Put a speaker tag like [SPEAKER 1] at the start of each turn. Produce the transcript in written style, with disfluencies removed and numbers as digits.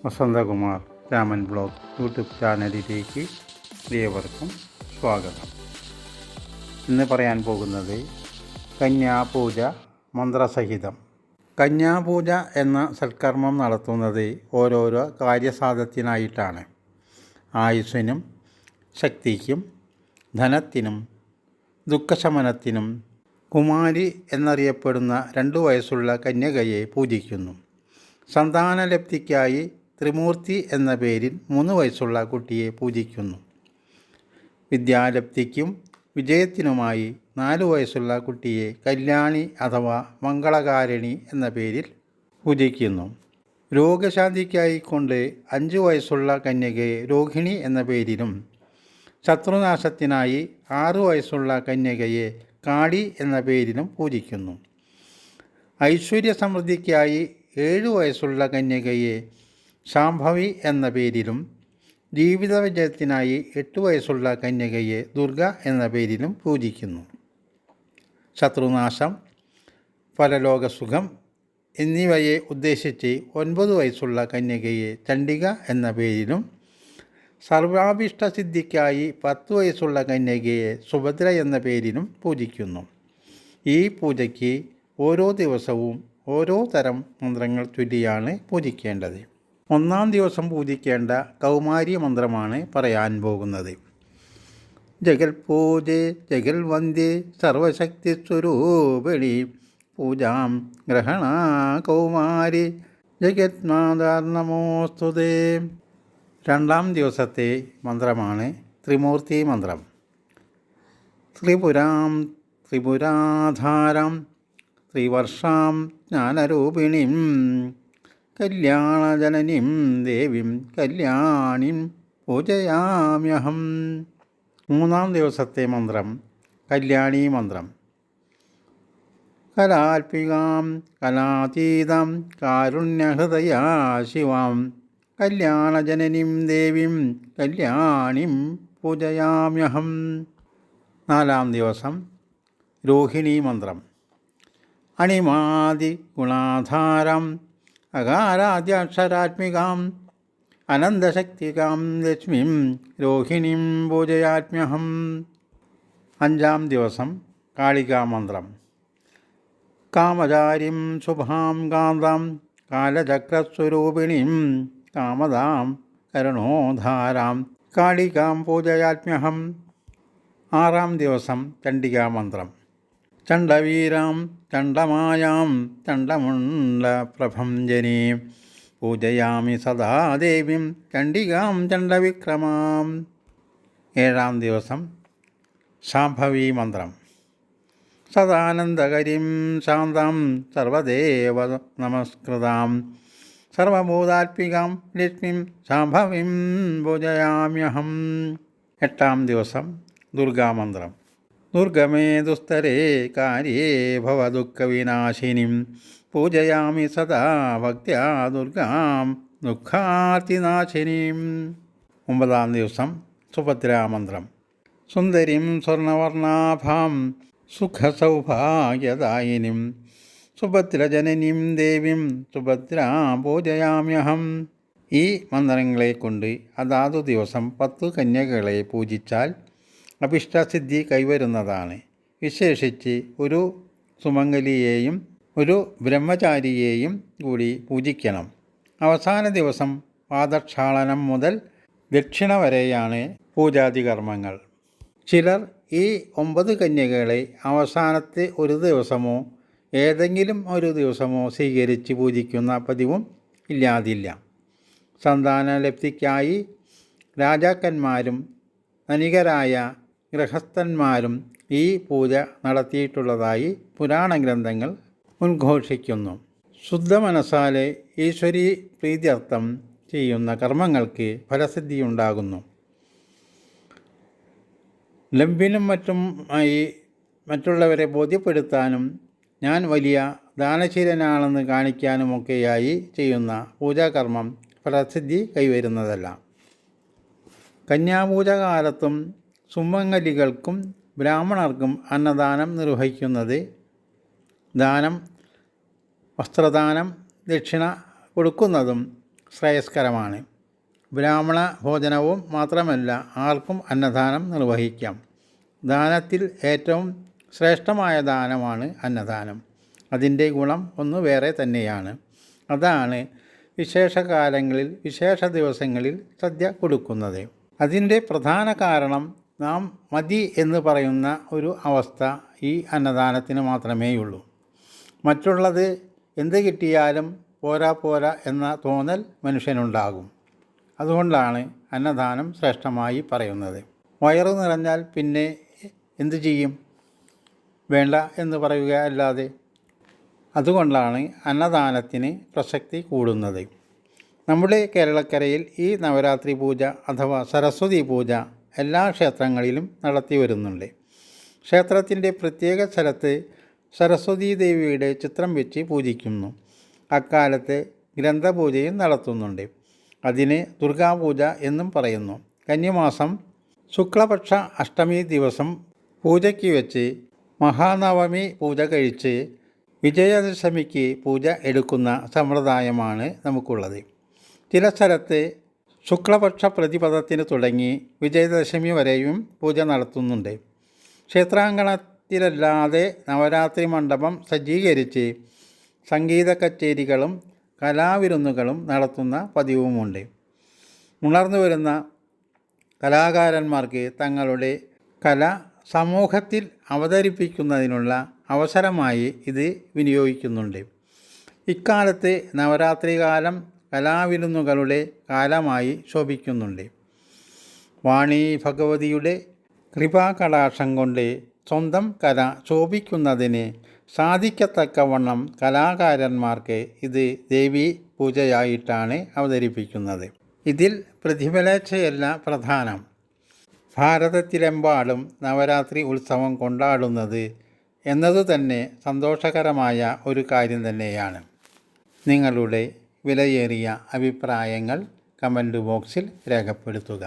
[SPEAKER 1] Vasanthakumar Raman blog YouTube ചാനലിലേക്ക് ഏവർക്കും സ്വാഗതം. ഇന്ന് പറയാൻ പോകുന്നത് കന്യാപൂജ മന്ത്രസഹിതം. കന്യാപൂജ എന്ന സൽക്കർമ്മം നടത്തുന്നത് ഓരോരോ കാര്യസാധ്യത്തിനായിട്ടാണ്. ആയുസ്സിനും ശക്തിക്കും ധനത്തിനും ദുഃഖശമനത്തിനും കുമാരി എന്നറിയപ്പെടുന്ന 2 വയസ്സുള്ള കന്യകയെ പൂജിക്കുന്നു. സന്താനലബ്ധിക്കായി ത്രിമൂർത്തി എന്ന പേരിൽ 3 വയസ്സുള്ള കുട്ടിയെ പൂജിക്കുന്നു. വിദ്യാലബ്ധിക്കും വിജയത്തിനുമായി 4 വയസ്സുള്ള കുട്ടിയെ കല്യാണി അഥവാ മംഗളകാരിണി എന്ന പേരിൽ പൂജിക്കുന്നു. രോഗശാന്തിക്കായി കൊണ്ട് 5 വയസ്സുള്ള കന്യകയെ രോഹിണി എന്ന പേരിലും ശത്രുനാശത്തിനായി 6 വയസ്സുള്ള കന്യകയെ കാളി എന്ന പേരിലും പൂജിക്കുന്നു. ഐശ്വര്യസമൃദ്ധിക്കായി 7 വയസ്സുള്ള കന്യകയെ ശാംഭവി എന്ന പേരിലും ജീവിത വിജയത്തിനായി 8 വയസ്സുള്ള കന്യകയെ ദുർഗ എന്ന പേരിലും പൂജിക്കുന്നു. ശത്രുനാശം, പരലോകസുഖം എന്നിവയെ ഉദ്ദേശിച്ച് 9 വയസ്സുള്ള കന്യകയെ ചണ്ഡിക എന്ന പേരിലും സർവാഭീഷ്ടസിദ്ധിക്കായി 10 വയസ്സുള്ള കന്യകയെ സുഭദ്ര എന്ന പേരിലും പൂജിക്കുന്നു. ഈ പൂജയ്ക്ക് ഓരോ ദിവസവും ഓരോ തരം മന്ത്രങ്ങൾ ചൊല്ലിയാണ് പൂജിക്കേണ്ടത്. 1-ാം ദിവസം പൂജിക്കേണ്ട കൗമാരി മന്ത്രമാണ് പറയാൻ പോകുന്നത്. ജഗൽപൂജേ ജഗൽവന്ദ്യേ സർവശക്തി സ്വരൂപിണി പൂജാം ഗ്രഹണ കൗമാരി ജഗത്മാതാർ നമോസ്തുതേ. 2-ാം ദിവസത്തെ മന്ത്രമാണ് ത്രിമൂർത്തി മന്ത്രം. ത്രിപുരാം ത്രിപുരാധാരം ത്രിവർഷാം ജ്ഞാനരൂപിണീം കല്യാണജനനീം ദേവീം കല്യാണീം പൂജയാമ്യഹം. 3-ാം ദിവസത്തെ മന്ത്രം കല്യാണി മന്ത്രം. കലാൽപികാം കലാതീതാം കാരുണ്യഹൃദയാ ശിവാം കല്യാണജനനീം ദേവീം കല്യാണീം പൂജയാമ്യഹം. 4-ാം ദിവസം രോഹിണി മന്ത്രം. അണിമാതി ഗുണാധാരം അകാരാദ്യാക്ഷരാത്മികാം അനന്തശക്തികാം ലക്ഷ്മീം രോഹിണീം പൂജയാത്മ്യഹം. 5-ാം ദിവസം കാളികാമന്ത്രം. കാമചാരിം ശുഭാം കാന്താം കാലചക്രസ്വരൂപിണീം കാമദാം കരുണോധാരാം കാളികാം പൂജയാത്മ്യഹം. 6-ാം ദിവസം ചണ്ഡികാമന്ത്രം. ചണ്ഡവീരാം ചണ്ഡമായാം ചണ്ഡമുണ്ഡപ്രഭഞ്ജനീ പൂജയാമി സദാ ദേവീം ചണ്ഡികാം ചണ്ഡവിക്രമാം. 7-ാം ദിവസം ശാംഭവി മന്ത്രം. സദാനന്ദകരിം ശാന്താം സർവദേവ നമസ്കൃതാം സർവഭൂതാത്മികാം ലക്ഷ്മീം ശാംഭവീം പൂജയാമ്യഹം. 8-ാം ദിവസം ദുർഗാമന്ത്രം. ദുർഗമേ ദുസ്തരേ കാര്യേ ഭവദുഃഖവിനാശിനീം പൂജയാമി സദാ ഭക്ത്യാ ദുർഗാം ദുഃഖാർത്തിനാശിനീം. 9-ാം ദിവസം സുഭദ്രാമന്ത്രം. സുന്ദരീം സ്വർണവർണാഭാം സുഖസൗഭാഗ്യദായിനീം സുഭദ്രജനനീം ദേവീം സുഭദ്രാം പൂജയാമ്യഹം. ഈ മന്ത്രങ്ങളെ കൊണ്ട് അതാതു ദിവസം 10 കന്യകളെ പൂജിച്ചാൽ അഭിഷ്ടസിദ്ധി കൈവരുന്നതാണ്. വിശേഷിച്ച് ഒരു സുമംഗലിയെയും ഒരു ബ്രഹ്മചാരിയെയും കൂടി പൂജിക്കണം. അവസാന ദിവസം പാദക്ഷാളനം മുതൽ ദക്ഷിണ വരെയാണ് പൂജാതി കർമ്മങ്ങൾ. ചിലർ ഈ 9 കന്യകളെ അവസാനത്തെ ഒരു ദിവസമോ ഏതെങ്കിലും ഒരു ദിവസമോ സ്വീകരിച്ച് പൂജിക്കുന്ന പതിവും ഇല്ലാതില്ല. സന്താനലബ്ധിക്കായി രാജാക്കന്മാരും ധനികരായ ഗൃഹസ്ഥന്മാരും ഈ പൂജ നടത്തിയിട്ടുള്ളതായി പുരാണ ഗ്രന്ഥങ്ങൾ ഉദ്ഘോഷിക്കുന്നു. ശുദ്ധ മനസ്സാലെ ഈശ്വരീ പ്രീത്യർത്ഥം ചെയ്യുന്ന കർമ്മങ്ങൾക്ക് ഫലസിദ്ധിയുണ്ടാകുന്നു. ലംബിനും മറ്റുമായി മറ്റുള്ളവരെ ബോധ്യപ്പെടുത്താനും ഞാൻ വലിയ ദാനശീലനാണെന്ന് കാണിക്കാനുമൊക്കെയായി ചെയ്യുന്ന പൂജാകർമ്മം ഫലസിദ്ധി കൈവരുന്നതല്ല. കന്യാപൂജ കാലത്തും സുമംഗലികൾക്കും ബ്രാഹ്മണർക്കും അന്നദാനം നിർവഹിക്കുന്നത് ദാനം, വസ്ത്രദാനം, ദക്ഷിണ കൊടുക്കുന്നതും ശ്രേയസ്കരമാണ്. ബ്രാഹ്മണ ഭോജനവും മാത്രമല്ല, ആർക്കും അന്നദാനം നിർവഹിക്കാം. ദാനത്തിൽ ഏറ്റവും ശ്രേഷ്ഠമായ ദാനമാണ് അന്നദാനം. അതിൻ്റെ ഗുണം ഒന്ന് വേറെ തന്നെയാണ്. അതാണ് വിശേഷകാലങ്ങളിൽ, വിശേഷ ദിവസങ്ങളിൽ സദ്യ കൊടുക്കുന്നത്. അതിൻ്റെ പ്രധാന കാരണം നാം മതി എന്ന് പറയുന്ന ഒരു അവസ്ഥ ഈ അന്നദാനത്തിന് മാത്രമേയുള്ളൂ. മറ്റുള്ളത് എന്ത് കിട്ടിയാലും പോരാ എന്ന തോന്നൽ മനുഷ്യനുണ്ടാകും. അതുകൊണ്ടാണ് അന്നദാനം ശ്രേഷ്ഠമായി പറയുന്നത്. വയറ് നിറഞ്ഞാൽ പിന്നെ എന്തു ചെയ്യും? വേണ്ട എന്ന് പറയുക അല്ലാതെ. അതുകൊണ്ടാണ് അന്നദാനത്തിന് പ്രസക്തി കൂടുന്നത്. നമ്മുടെ കേരളക്കരയിൽ ഈ നവരാത്രി പൂജ അഥവാ സരസ്വതി പൂജ എല്ലാ ക്ഷേത്രങ്ങളിലും നടത്തി വരുന്നുണ്ട്. ക്ഷേത്രത്തിൻ്റെ പ്രത്യേക സ്ഥലത്ത് സരസ്വതീ ദേവിയുടെ ചിത്രം വെച്ച് പൂജിക്കുന്നു. അക്കാലത്ത് ഗ്രന്ഥപൂജയും നടത്തുന്നുണ്ട്. അതിന് ദുർഗാപൂജ എന്നും പറയുന്നു. കന്നിമാസം ശുക്ലപക്ഷ അഷ്ടമി ദിവസം പൂജയ്ക്ക് വെച്ച് മഹാനവമി പൂജ കഴിച്ച് വിജയദശമിക്ക് പൂജ എടുക്കുന്ന സമ്പ്രദായമാണ് നമുക്കുള്ളത്. ചില സ്ഥലത്ത് ശുക്ലപക്ഷ പ്രതിപദത്തിന് തുടങ്ങി വിജയദശമി വരെയും പൂജ നടത്തുന്നുണ്ട്. ക്ഷേത്രാങ്കണത്തിലല്ലാതെ നവരാത്രി മണ്ഡപം സജ്ജീകരിച്ച് സംഗീത കച്ചേരികളും കലാവിരുന്നുകളും നടത്തുന്ന പതിവുമുണ്ട്. ഉണർന്നു വരുന്ന കലാകാരന്മാർക്ക് തങ്ങളുടെ കല സമൂഹത്തിൽ അവതരിപ്പിക്കുന്നതിനുള്ള അവസരമായി ഇത് വിനിയോഗിക്കുന്നുണ്ട്. ഇക്കാലത്ത് നവരാത്രി കാലം കലാവിരുന്നുകളുടെ കാലമായി ശോഭിക്കുന്നുണ്ട്. വാണി ഭഗവതിയുടെ കൃപാകടാക്ഷം കൊണ്ട് സ്വന്തം കല ശോഭിക്കുന്നതിന് സാധിക്കത്തക്കവണ്ണം കലാകാരന്മാർക്ക് ഇത് ദേവീ പൂജയായിട്ടാണ് അവതരിപ്പിക്കുന്നത്. ഇതിൽ പ്രതിഫലേച്ഛയല്ല പ്രധാനം. ഭാരതത്തിലെമ്പാടും നവരാത്രി ഉത്സവം കൊണ്ടാടുന്നത് എന്നതുതന്നെ സന്തോഷകരമായ ഒരു കാര്യം തന്നെയാണ്. നിങ്ങളുടെ വിലയേറിയ അഭിപ്രായങ്ങൾ കമൻറ്റ് ബോക്സിൽ രേഖപ്പെടുത്തുക.